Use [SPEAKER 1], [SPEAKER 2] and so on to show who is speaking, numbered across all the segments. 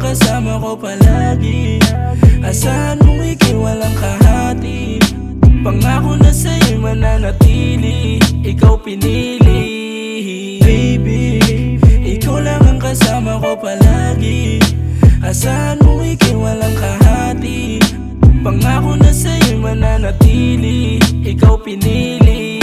[SPEAKER 1] kasama ko palagi. Asahan mo ika'y walang kahati. Pangako na sa'yo'y mananatili. Ikaw pinili. Baby, ikaw lang ang kasama ko palagi. Asahan mo ika'y walang kahati. Pangako na sa'yo'y mananatili. Ikaw pinili.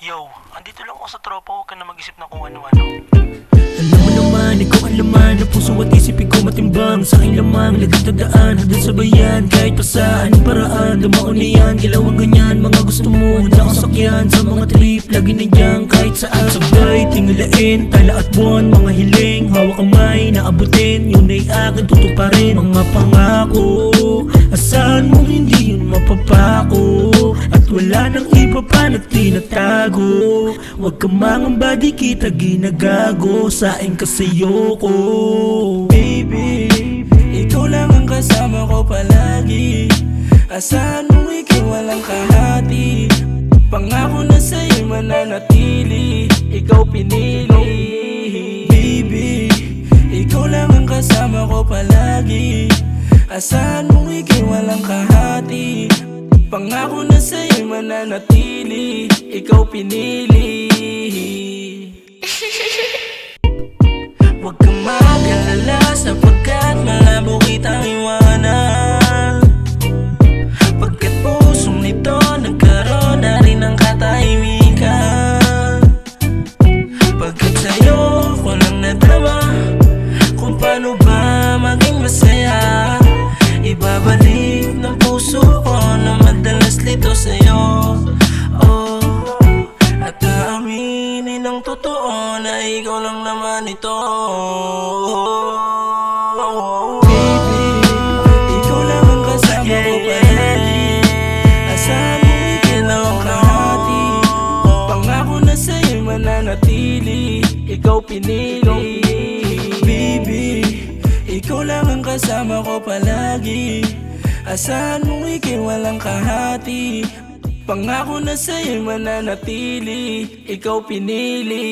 [SPEAKER 2] Yo, andito lang ako sa tropa, huwag ka na mag-isip na kung ano-ano.
[SPEAKER 3] Alam mo naman, ikaw ang laman ng puso at isipin ko matimbang. Sa aking lamang, laging tandaan, hanggang sa bayan. Kahit pa saan ang paraan, dumaon na yan. Gilawang ganyan, mga gusto mo, handa kang sakyan. Sa mga trip, lagi nandiyan, kahit saan. Sabay, tingalain, tala at buwan. Mga hiling, hawak kamay, naabutin. Yun ay akin, tutuparin. Mga pangako, asahan mo hindi yun mapapako. At wala nang iba pa na tinatago. Huwag ka mangamba, di kita ginagago. Saing ka sa'yo ko.
[SPEAKER 1] Baby, ikaw lang ang kasama ko palagi. Asahan mo ika'y walang kahati. Pangako na sa'yo'y mananatili. Ikaw pinili. Baby, ikaw lang ang kasama ko palagi. Asahan mo ika'y walang kahati. Pangako na sa'yo'y mananatili. Ikaw pinili. Huwag kang mag-alala sapagkat malabo kitang iwanan. Pagkat pusong nito nagkaroon na rin ng katahimikan. Pagkat sa'yo ko lang nadama kung paano ba maging masaya. Ibabalik ng puso ko na madalas lito sa'yo. Oh, at aaminin ng totoo na ikaw lang naman ito. Baby, ikaw lang ang kasama ko palagi. Asahan mo ika'y walang kahati. Pangako na sa'yo'y mananatili. Ikaw pinili. Baby, ikaw lang ang kasama ko palagi. Asahan mo ika'y walang kahati. Pangako na sa'yo'y mananatili. Ikaw pinili.